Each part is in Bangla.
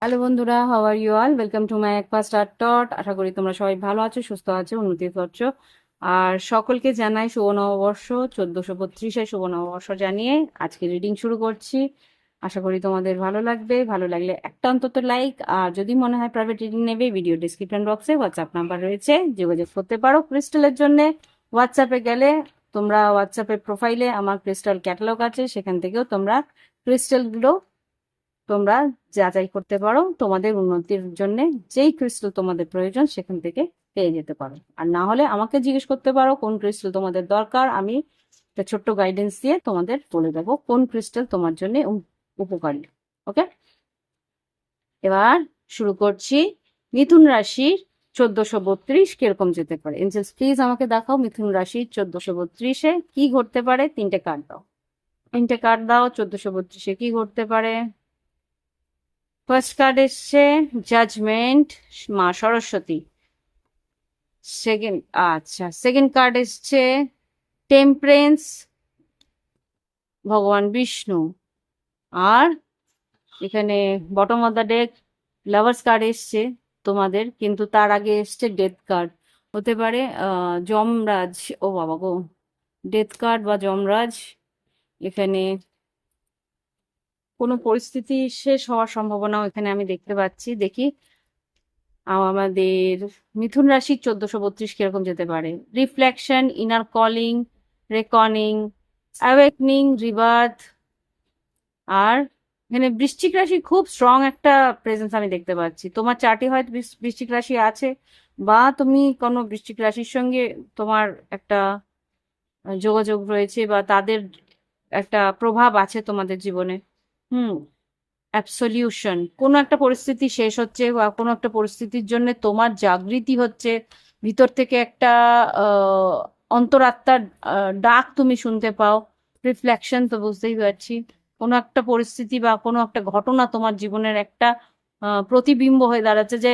হ্যালো বন্ধুরা, how are you all? Welcome to my একপা স্টার টট। আশা করি তোমরা সবাই ভালো আছো, সুস্থ আছো, উন্নতি করছো। আর সকলকে জানাই শুভ নববর্ষ, 1432 শুভ নববর্ষ জানিয়ে আজকে রিডিং শুরু করছি। আশা করি তোমাদের ভালো লাগবে। ভালো লাগলে একটা অন্তত লাইক, আর যদি মনে হয় প্রাইভেট রিডিং নেবে, ভিডিও ডিসক্রিপশন বক্সে হোয়াটসঅ্যাপ নাম্বার রয়েছে, যোগাযোগ করতে পারো। ক্রিস্টালের জন্য হোয়াটসঅ্যাপে গেলে তোমরা হোয়াটসঅ্যাপের প্রোফাইলে আমার ক্রিস্টাল ক্যাটালগ আছে, সেখান থেকেও তোমরা ক্রিস্টালগুলো তোমরা যাচাই করতে পারো। তোমাদের উন্নতির জন্য যেই ক্রিস্টাল তোমাদের প্রয়োজন সেখান থেকে পেয়ে যেতে পারো। আর না হলে আমাকে জিজ্ঞেস করতে পারো কোন ক্রিস্টাল তোমাদের দরকার। আমি একটা ছোট্ট গাইডেন্স দিয়ে তোমাদের বলে দেবো কোন ক্রিস্টাল তোমার জন্য উপকারী। ওকে, এবার শুরু করছি। মিথুন রাশির 1432 কিরকম যেতে পারে। এঞ্জেলস প্লিজ আমাকে দেখাও মিথুন রাশির 1432-এ কি ঘটতে পারে। তিনটে কার্ড দাও, তিনটে কার্ড দাও। 1432-এ কি ঘটতে পারে। ফার্স্ট কার্ড এসছে জাজমেন্ট, মা সরস্বতী। সেকেন্ড, আচ্ছা, সেকেন্ড কার্ড এসছে টেম্পারেন্স, ভগবান বিষ্ণু। আর এখানে bottom of the deck lovers card এসছে তোমাদের, কিন্তু তার আগে এসছে ডেথ কার্ড। হতে পারে যমরাজ, ও বাবা গো, ডেথ কার্ড বা যমরাজ। এখানে কোনো পরিস্থিতি শেষ হওয়ার সম্ভাবনাও এখানে আমি দেখতে পাচ্ছি। দেখি আমাদের মিথুন রাশির 1432 কিরকম যেতে পারে। Reflection, inner calling, reckoning, awakening, rebirth. আর এখানে বৃশ্চিক রাশি খুব স্ট্রং একটা প্রেজেন্স আমি দেখতে পাচ্ছি। তোমার চার্টে হয়তো বৃশ্চিক রাশি আছে, বা তুমি কোনো বৃশ্চিক রাশির সঙ্গে তোমার একটা যোগাযোগ রয়েছে, বা তাদের একটা প্রভাব আছে তোমাদের জীবনে। হুম, অ্যাবসলিউশন, কোনো একটা পরিস্থিতি শেষ হচ্ছে, বা কোনো একটা পরিস্থিতির জন্য তোমার জাগৃতি হচ্ছে ভিতর থেকে। একটা অন্তরাত্মার ডাক তুমি শুনতে পাও। রিফ্লেকশন তো বুঝতেই পারছি, কোনো একটা পরিস্থিতি বা কোনো একটা ঘটনা তোমার জীবনের একটা প্রতিবিম্ব হয়ে দাঁড়াচ্ছে, যে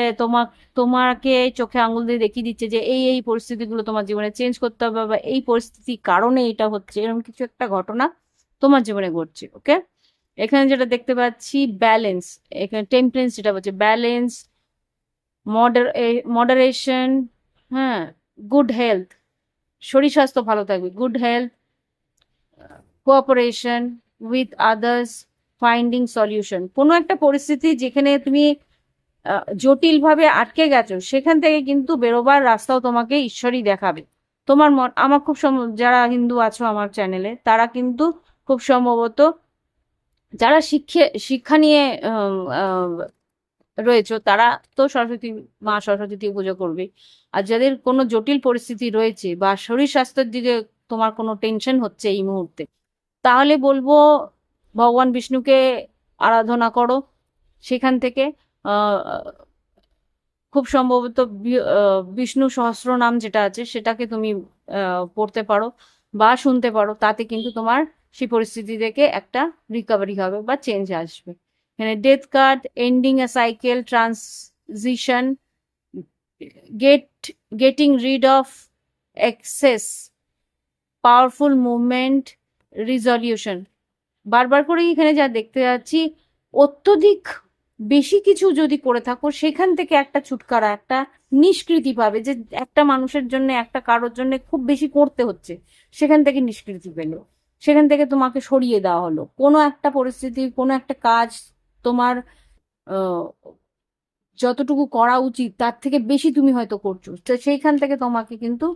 তোমাকে চোখে আঙুল দিয়ে দেখিয়ে দিচ্ছে যে এই এই পরিস্থিতিগুলো তোমার জীবনে চেঞ্জ করতে হবে, বা এই পরিস্থিতির কারণে এটা হচ্ছে, এরকম কিছু একটা ঘটনা তোমার জীবনে ঘটছে। ওকে, এখানে যেটা দেখতে পাচ্ছি ব্যালেন্স, এখানে টেম্পারেন্স যেটা বলছে ব্যালেন্স, মডারেশন, হ্যাঁ, গুড হেলথ, শরীর স্বাস্থ্য ভালো থাকবে, good health, cooperation with others, finding solution. কোনো একটা পরিস্থিতি যেখানে তুমি জটিলভাবে আটকে গেছো, সেখান থেকে কিন্তু বেরোবার রাস্তাও তোমাকে ঈশ্বরই দেখাবে। তোমার মন, আমার খুব যারা হিন্দু আছো আমার চ্যানেলে, তারা কিন্তু খুব সম্ভবত যারা শিক্ষা নিয়ে রয়েছে, তারা তো সরস্বতী, মা সরস্বতী দিয়ে পুজো করবে। আর যাদের কোনো জটিল পরিস্থিতি রয়েছে, বা শরীর স্বাস্থ্যের দিকে তোমার কোনো টেনশন হচ্ছে এই মুহূর্তে, তাহলে বলবো ভগবান বিষ্ণুকে আরাধনা করো। সেখান থেকে আহ খুব সম্ভবত বিষ্ণু সহস্রনাম যেটা আছে সেটাকে তুমি পড়তে পারো বা শুনতে পারো। তাতে কিন্তু তোমার সেই পরিস্থিতি থেকে একটা রিকভারি হবে বা চেঞ্জ আসবে। এখানে death card, ending a cycle, transition, getting rid of excess, powerful movement, resolution. বারবার করেই এখানে যা দেখতে যাচ্ছি, অত্যধিক বেশি কিছু যদি করে থাকো, সেখান থেকে একটা ছুটকারা, একটা নিষ্কৃতি পাবে। যে একটা মানুষের জন্য, একটা কারোর জন্য খুব বেশি করতে হচ্ছে, সেখান থেকে নিষ্কৃতি পেলো, সেখান থেকে তোমাকে সরিয়ে দেওয়া হলো। কোনো একটা পরিস্থিতি, কোনো একটা কাজ তোমার আহ, যতটুকু করা উচিত তার থেকে বেশি তুমি হয়তো করছো, তো সেইখান থেকে তোমাকে কিন্তু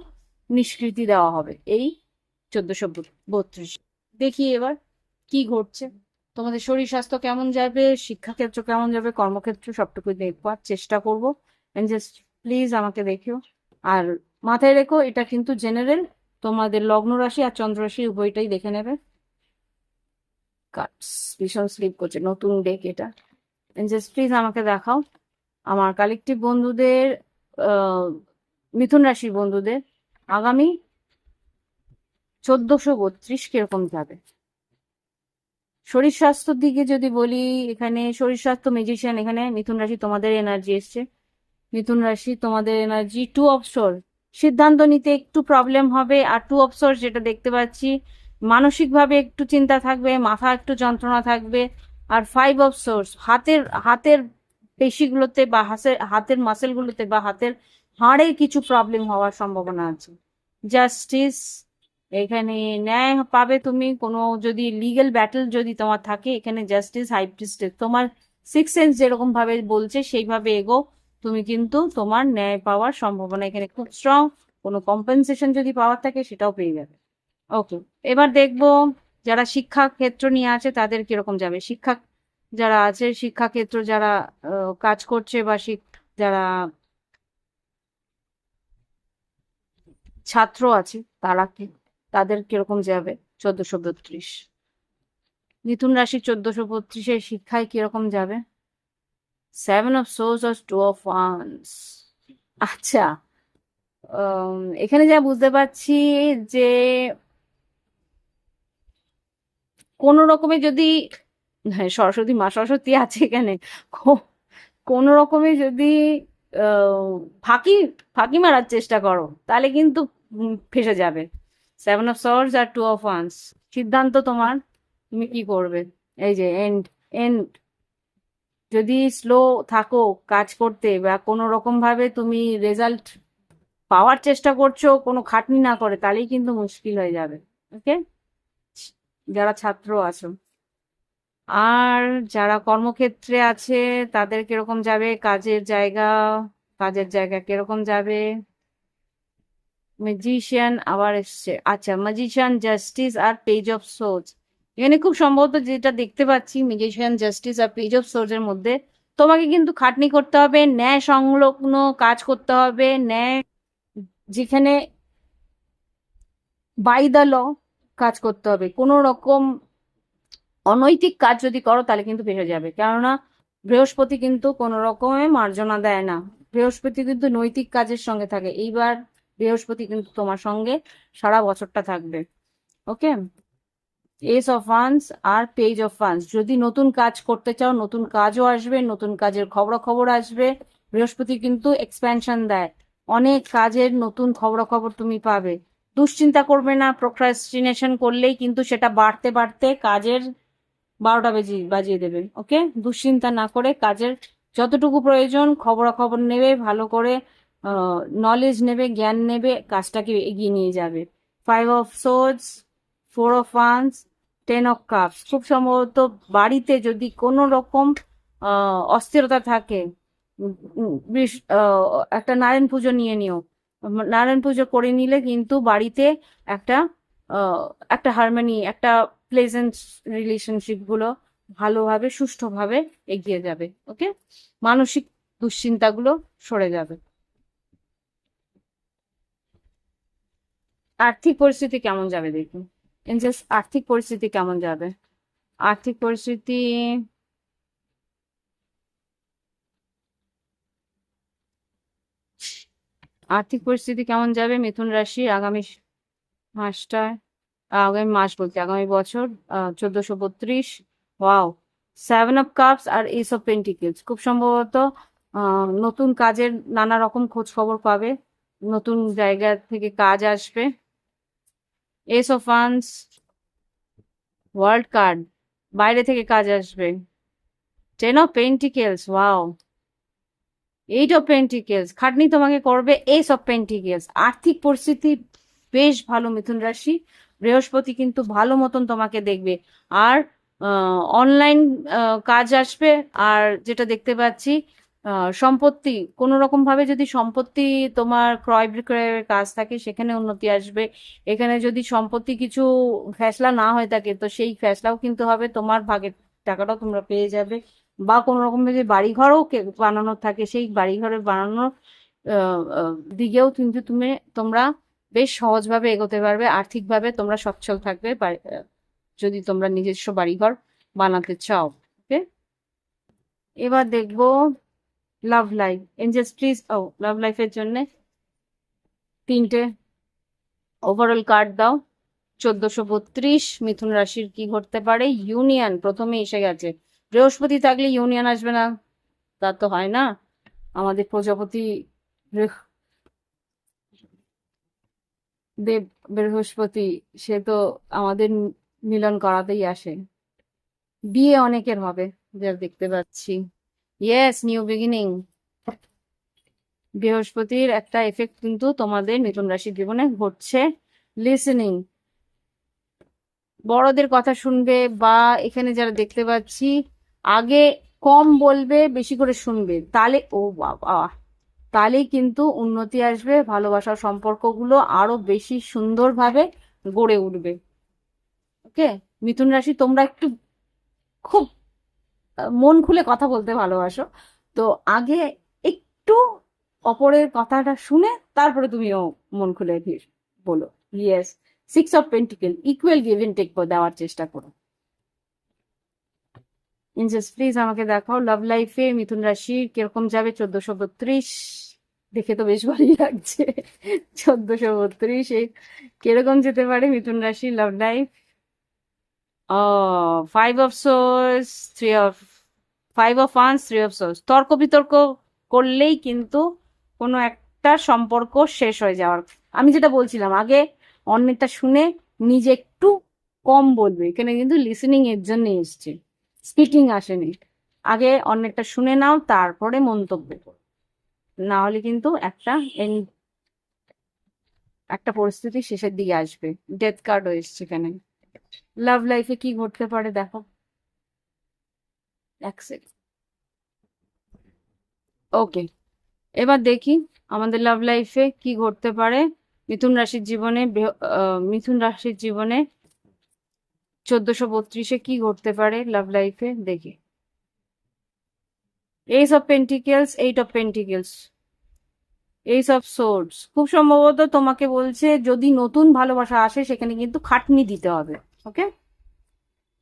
নিষ্কৃতি দেওয়া হবে এই 1432। দেখি এবার কি ঘটছে। তোমাদের শরীর স্বাস্থ্য কেমন যাবে, শিক্ষাক্ষেত্র কেমন যাবে, কর্মক্ষেত্র, সবটুকু দেখবার চেষ্টা করবো। জাস্ট প্লিজ আমাকে দেখিও। আর মাথায় রেখো, এটা কিন্তু জেনারেল, তোমাদের লগ্ন রাশি আর চন্দ্র রাশি উভয়টাই দেখে নেবে। কাটস ভীষণ স্লিপ করছে, নতুন ডেক এটা। জাস্ট প্লিজ আমাকে দেখাও আমার কালেকটিভ বন্ধুদের, মিথুন রাশির বন্ধুদের আগামী 1432 কিরকম যাবে। শরীর স্বাস্থ্যের দিকে যদি বলি, এখানে শরীর স্বাস্থ্য ম্যাজিশিয়ান, এখানে মিথুন রাশি তোমাদের এনার্জি এসছে। মিথুন রাশি তোমাদের এনার্জি টু অফ সোর্স, সিদ্ধান্ত নিতে একটু প্রবলেম হবে। আর টু অফ সোর্স যেটা দেখতে পাচ্ছি, মানসিকভাবে একটু চিন্তা থাকবে, মাথা একটু যন্ত্রণা থাকবে। আর ফাইভ অফ সোর্স, হাতের হাতের পেশিগুলোতে বা হাতের মাসেলগুলোতে বা হাতের হাড়ে কিছু প্রবলেম হওয়ার সম্ভাবনা আছে। জাস্টিস, এখানে ন্যায় পাবে তুমি। কোনো যদি লিগ্যাল ব্যাটল যদি তোমার থাকে, এখানে জাস্টিস, হাই প্রিস্টেস, তোমার সিক্স সেন্স যেরকম ভাবে বলছে সেইভাবে এগো, তুমি কিন্তু তোমার ন্যায় পাওয়ার সম্ভাবনা এখানে খুব স্ট্রং। কোনো কম্পেনসেশন যদি পাওয়ার থাকে সেটাও পেয়ে যাবে। ওকে, এবার দেখবো যারা শিক্ষা ক্ষেত্র নিয়ে আছে তাদের কিরকম যাবে। শিক্ষা যারা আছে, শিক্ষা ক্ষেত্র যারা কাজ করছে বা যারা ছাত্র আছে তারা কি, তাদের কিরকম যাবে। 1432 মিথুন রাশি 1432-এর শিক্ষায় কিরকম যাবে। 7 of Swords R 2 of Wands। আচ্ছা, এখানে যা বুঝতে পারছি যে কোন রকমে যদি, হ্যাঁ সরস্বতী মা সরস্বতী আছে এখানে, কোন রকমে যদি আহ, ফাঁকি ফাঁকি মারার চেষ্টা করো তাহলে কিন্তু ফেসে যাবে। 7 of Swords R 2 of Wands, সিদ্ধান্ত তোমার, তুমি কি করবে। এই যে এন্ড এন্ড, যদি স্লো থাকো কাজ করতে বা কোনো রকম ভাবে তুমি রেজাল্ট পাওয়ার চেষ্টা করছো কোনো খাটনি না করে, তাহলেই কিন্তু মুশকিল হয়ে যাবে। ওকে, যারা ছাত্র আছো। আর যারা কর্মক্ষেত্রে আছে তাদের কিরকম যাবে, কাজের জায়গা কিরকম যাবে। ম্যাজিশিয়ান আবার এসছে, আচ্ছা ম্যাজিশিয়ান, জাস্টিস আর পেজ অফ সোর্স। এখানে খুব সম্ভবত যেটা দেখতে পাচ্ছি, ম্যাজিশিয়ান, জাস্টিস আর পেজ অফ সোর্স এর মধ্যে তোমাকে কিন্তু খাটনি করতে হবে, ন্যায় সংলগ্ন কাজ করতে হবে, ন্যায় যেখানে বাই দ্য ল কাজ করতে হবে। কোনো রকম অনৈতিক কাজ যদি করো তাহলে কিন্তু ফেসে যাবে, কেননা বৃহস্পতি কিন্তু কোনো রকমে মার্জনা দেয় না। বৃহস্পতি কিন্তু নৈতিক কাজের সঙ্গে থাকে। এইবার বৃহস্পতি কিন্তু তোমার সঙ্গে সারা বছরটা থাকবে। ওকে, Ace of Wands R Page of Wands, যদি নতুন কাজ করতে চাও নতুন কাজও আসবে, নতুন কাজের খবরাখবর আসবে। বৃহস্পতি কিন্তু এক্সপ্যানশন দেয়, অনেক কাজের নতুন খবরাখবর তুমি পাবে। দুশ্চিন্তা করবে না, প্রোক্রাস্টিনেশন করলেই কিন্তু সেটা বাড়তে বাড়তে কাজের 12টা বাজিয়ে দেবে। ওকে, দুশ্চিন্তা না করে কাজের যতটুকু প্রয়োজন খবরাখবর নেবে, ভালো করে নলেজ নেবে, জ্ঞান নেবে, কাজটাকে এগিয়ে নিয়ে যাবে। 5 of Swords, 4 of Wands, 10 of Cups, খুব সম্ভবত বাড়িতে যদি কোনো রকম অস্থিরতা থাকে, একটা নারায়ণ পুজো নিয়ে নিও। নারায়ণ পুজো করে নিলে কিন্তু বাড়িতে একটা আহ, একটা হারমোনি, একটা প্লেজেন্ট রিলেশনশিপ গুলো ভালোভাবে সুষ্ঠুভাবে এগিয়ে যাবে। ওকে, মানসিক দুশ্চিন্তাগুলো সরে যাবে। আর্থিক পরিস্থিতি কেমন যাবে দেখুন, এনজেস আর্থিক পরিস্থিতি কেমন যাবে। আর্থিক পরিস্থিতি, আর্থিক পরিস্থিতি কেমন যাবে মিথুন রাশি আগামী মাসটায়, আগামী মাস বলতে আগামী বছর। 1432, ওয়াও, 7 of Cups আর Ace of Pentacles, খুব সম্ভবত নতুন কাজের নানা রকম খোঁজ খবর পাবে, নতুন জায়গা থেকে কাজ আসবে। Ace of Wands, world card, বাইরে থেকে কাজ আসবে। 10 of Pentacles, wow, 8 of Pentacles, খাটনি তোমাকে করবে। Ace of Pentacles, আর্থিক পরিস্থিতি বেশ ভালো মিথুন রাশি। বৃহস্পতি কিন্তু ভালো মতন তোমাকে দেখবে। আর অনলাইন কাজ আসবে। আর যেটা দেখতে পাচ্ছি, সম্পত্তি কোনো রকম ভাবে যদি সম্পত্তি তোমার ক্রয় বিক্রয়ের কাজ থাকে সেখানে উন্নতি আসবে। এখানে যদি সম্পত্তি কিছু ফ্যাসলা না হয়ে থাকে তো সেই ফ্যাসলাও কিন্তু হবে, তোমার ভাগের টাকাটাও তোমরা পেয়ে যাবে। বা কোনো রকম যদি বাড়িঘরও বানানোর থাকে সেই বাড়িঘরের বানানোর দিকেও কিন্তু তোমরা বেশ সহজভাবে এগোতে পারবে। আর্থিকভাবে তোমরা সচ্ছল থাকবে যদি তোমরা নিজস্ব বাড়িঘর বানাতে চাও। ওকে, এবার দেখবো লাভ লাইফ। এঞ্জেলস প্লিজ, লাভ লাইফের জন্য 3টে ওভারঅল কার্ড দাও। 1432 মিথুন রাশির কি ঘটতে পারে। ইউনিয়ন প্রথমে এসে গেছে, বৃহস্পতি থাকলে ইউনিয়ন আসবে না তা তো হয় না। আমাদের প্রজাপতি দেব বৃহস্পতি, সে তো আমাদের মিলন করাতেই আসে। বিয়ে অনেকের হবে যা দেখতে পাচ্ছি। Yes, new beginning. বৃহস্পতির একটা এফেক্ট কিন্তু তোমাদের মিথুন রাশির জীবনে ঘটছে। লিসেনিং, বড়দের কথা শুনবে, বা এখানে যারা দেখতে পাচ্ছি আগে কম বলবে, বেশি করে শুনবে, তাহলে ও বাবা, তাহলেই কিন্তু উন্নতি আসবে, ভালোবাসার সম্পর্কগুলো আরো বেশি সুন্দরভাবে গড়ে উঠবে। ওকে, মিথুন রাশি তোমরা একটু খুব মন খুলে কথা বলতে ভালোবাসো, তো আগে একটু অপরের কথাটা শুনে তারপরে তুমিও মন খুলে বলো। Yes, 6 of pentacle, equal give and take দেওয়ার চেষ্টা করো। ইনজেস প্লিজ আমাকে দেখাও লাভ লাইফে মিথুন রাশি কিরকম যাবে 1432। দেখে তো বেশ ভালোই লাগছে। 1432 কিরকম যেতে পারে মিথুন রাশি love life? 5 of swords, 5 of wands, 3 of swords. তর্ক বিতর্ক করলেই কিন্তু কোনো একটা সম্পর্ক শেষ হয়ে যাওয়ার। আমি যেটা বলছিলাম আগে অন্যটা শুনে নিজে একটু কম বলবে, এখানে কিন্তু লিসেনিং এর জন্য এসছে, স্পিকিং আসেনি। আগে অন্যটা শুনে নাও, তারপরে মন্তব্য করো, না হলে কিন্তু একটা পরিস্থিতি শেষের দিকে আসবে। ডেথ কার্ডও এসছে এখানে। লাভ লাইফে কি ঘটতে পারে দেখো, এক সেকেন্ড। ওকে, এবার দেখি আমাদের লাভ লাইফে কি ঘটতে পারে মিথুন রাশির জীবনে। মিথুন রাশির জীবনে 1432 কি ঘটতে পারে লাভ লাইফে, দেখি। Ace of Pentacles, 8 of pentacles, Ace of swords. খুব সম্ভবত তোমাকে বলছে যদি নতুন ভালোবাসা আসে সেখানে কিন্তু খাটনি দিতে হবে। ওকে,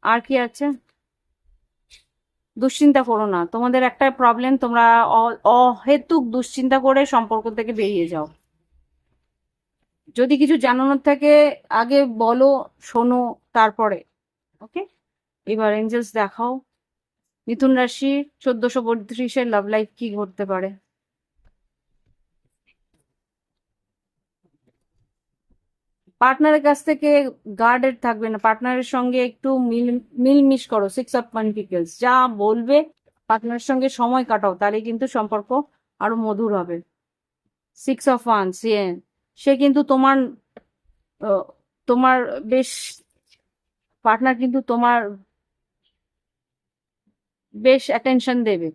আর কি আছে? দুশ্চিন্তা করো না, তোমাদের একটা প্রবলেম, তোমরা অহেতুক দুশ্চিন্তা করে সম্পর্ক থেকে বেরিয়ে যাও। যদি কিছু জানানোর থাকে আগে বলো, শোনো, তারপরে। ওকে, এবার এঞ্জেলস দেখাও মিথুন রাশি 1432 লাভ লাইফ কি ঘটতে পারে। পার্টনারের কাছ থেকে গার্ডেড থাকবে না, পার্টনারের সঙ্গে একটু মিলমিশ করো। 6 অফ পেন্টিকেলস, যা বলবে পার্টনারের সঙ্গে সময় কাটাও, তাহলে কিন্তু সম্পর্ক আরো মধুর হবে। 6 অফ ওয়ান্স, সে কিন্তু তোমার বেশ, পার্টনার কিন্তু তোমার বেশ অ্যাটেনশন দেবে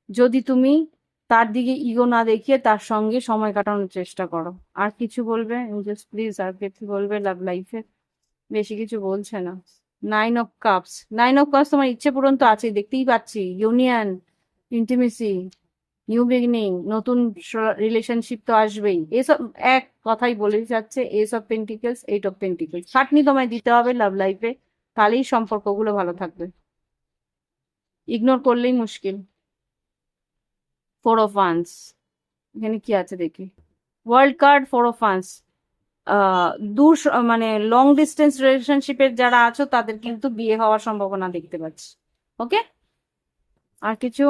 যদি তুমি তার দিকে ইগো না দেখিয়ে তার সঙ্গে সময় কাটানোর চেষ্টা করো। আর কিছু বলবে জাস্ট প্লিজ, আর কিছু বলবে লাভ লাইফে? বেশি কিছু বলছে না। 9 অফ কাপস, 9 অফ কাপস তোমার ইচ্ছে পূরণ তো আছে, দেখতেই পাচ্ছি। ইউনিয়ন, ইন্টিমেসি, নিউ বিগিনিং, নতুন রিলেশনশিপ তো আসবেই। এসব এক কথাই বলে যাচ্ছে, Ace of pentacles, 8 of pentacles. খাটনি তোমায় দিতে হবে লাভ লাইফে, তাহলেই সম্পর্কগুলো ভালো থাকবে, ইগনোর করলেই মুশকিল। 4 অফ ওয়ান্স, এখানে কি আছে দেখি। World card, 4 of wands. দূর মানে লং ডিস্টেন্স রিলেশনশিপের যারা আছো তাদের কিন্তু বিয়ে হওয়ার সম্ভাবনা দেখতে পাচ্ছি। ওকে, আর কিছু?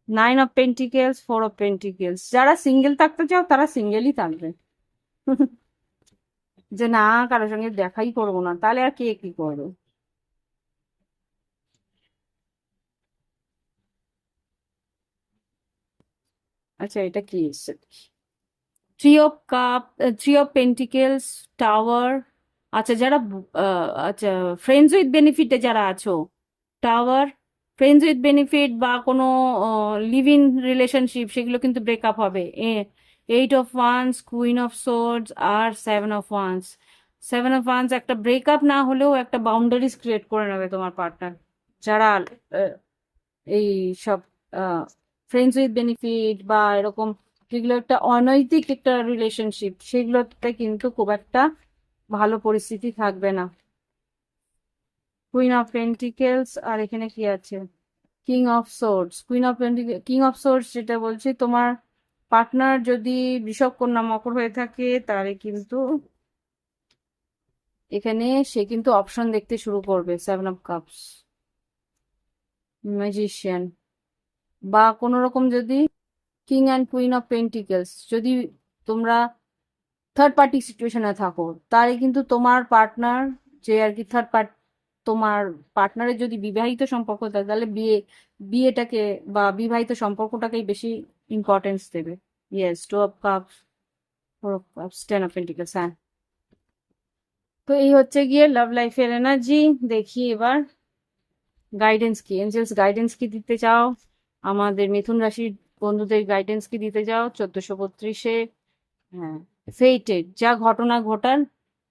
9 অফ পেন্টিকেলস, 4 অফ পেন্টিকেলস। যারা সিঙ্গেল থাকতে চাও তারা সিঙ্গেলই থাকবে। যে না, কারোর সঙ্গে দেখাই করবো না, তাহলে আর কে কি করবে? আচ্ছা, এটা কি এসছে? 3 অফ পেন্টিকেলস, টাওয়ার। আচ্ছা, আচ্ছা, ফ্রেন্ডস উইথ বেনিফিটে যারা আছো, টাওয়ার, ফ্রেন্ডস উইথ বেনিফিট বা কোনো লিভ ইন রিলেশনশিপ, সেগুলো কিন্তু ব্রেকআপ হবে। 8 of wands, queen of swords, আর 7 অফ ওয়ান্স। 7 অফ ওয়ান্স একটা ব্রেকআপ না হলেও একটা বাউন্ডারিজ ক্রিয়েট করে নেবে তোমার পার্টনার। যারা আহ, এই সব ফ্রেন্ডস উইথ বেনিফিট বা এরকম, যেগুলো একটা অনৈতিক একটা রিলেশনশিপ, সেগুলোতে কিন্তু খুব একটা ভালো পরিস্থিতি থাকবে না। কুইন অফ পেন্টিকেলস, আর এখানে কি আছে? King of swords. King of swords যেটা বলছে, তোমার পার্টনার যদি বৃষভ, কন্যা, মকর হয়ে থাকে, তাহলে কিন্তু এখানে সে কিন্তু অপশন দেখতে শুরু করবে। 7 অফ কাপস, ম্যাজিশিয়ান, বা কোনো রকম যদি king and queen of pentacles, যদি তোমরা থার্ড পার্টি সিচুয়েশনে থাকো, তাহলে কিন্তু তোমার পার্টনার, যে আর কি থার্ড তোমার পার্টনারের যদি বিবাহিত সম্পর্ক থাকে তাহলে বিয়েটাকে বা বিবাহিত সম্পর্কটাকেই বেশি ইম্পর্টেন্স দেবে। Yes, two of cups, four of cups, ten of pentacles. হ্যাঁ, তো এই হচ্ছে গিয়ে লাভ লাইফের এনার্জি। দেখি এবার গাইডেন্স কি, এঞ্জেলস গাইডেন্স কি দিতে চাও আমাদের মিথুন রাশির বন্ধুদের, গাইডেন্স কি দিতে চাও 1432-এ। হ্যাঁ, ফেইটেড, যা ঘটনা ঘটার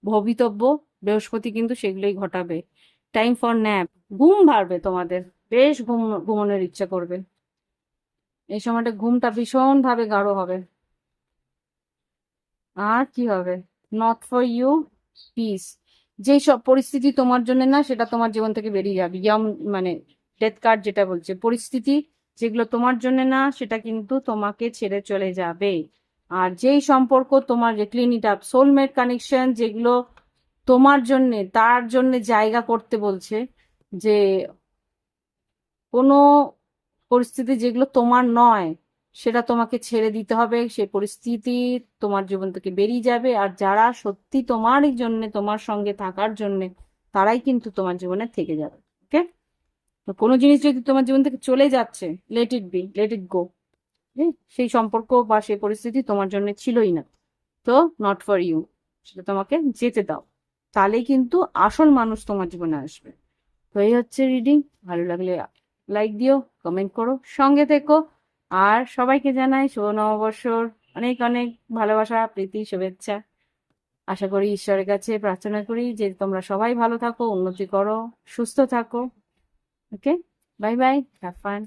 ভবিতব্য বৃহস্পতি কিন্তু সেগুলোই ঘটাবে। টাইম ফর ন্যাপ, ঘুম ভারবে তোমাদের, বেশ ঘুমানোর ইচ্ছা করবে এই সময়টা, ঘুমটা ভীষণ ভাবে গাঢ় হবে। আর কি হবে, নট ফর ইউ, পিস, যেই সব পরিস্থিতি তোমার জন্য না সেটা তোমার জীবন থেকে বেরিয়ে যাবে। মানে ডেথ কার্ড যেটা বলছে, পরিস্থিতি যেগুলো তোমার জন্য না সেটা কিন্তু তোমাকে ছেড়ে চলে যাবে। আর যেই সম্পর্ক তোমার, যে clean it up, soulmate connection যেগুলো তোমার জন্যে, তার জন্যে জায়গা করতে বলছে, যে কোনো পরিস্থিতি যেগুলো তোমার নয় সেটা তোমাকে ছেড়ে দিতে হবে, সেই পরিস্থিতি তোমার জীবন থেকে বেরিয়ে যাবে। আর যারা সত্যি তোমারই জন্য, তোমার সঙ্গে থাকার জন্য, তারাই কিন্তু তোমার জীবনে থেকে যাবে। ওকে, তো কোনো জিনিস যদি তোমার জীবন থেকে চলে যাচ্ছে, let it be, let it go. সেই সম্পর্ক বা সেই পরিস্থিতি তোমার জন্য ছিলই না, তো নট ফর ইউ, সেটা তোমাকে যেতে দাও, তাহলেই কিন্তু আসল মানুষ তোমার জীবনে আসবে। তো এই হচ্ছে রিডিং। ভালো লাগলে লাইক দিও, কমেন্ট করো, সঙ্গে থেকো। আর সবাইকে জানাই শুভ নববর্ষর অনেক অনেক ভালোবাসা, প্রীতি, শুভেচ্ছা। আশা করি, ঈশ্বরের কাছে প্রার্থনা করি যে তোমরা সবাই ভালো থাকো, উন্নতি করো, সুস্থ থাকো। ওকে, বাই বাই, হ্যাভ ফান।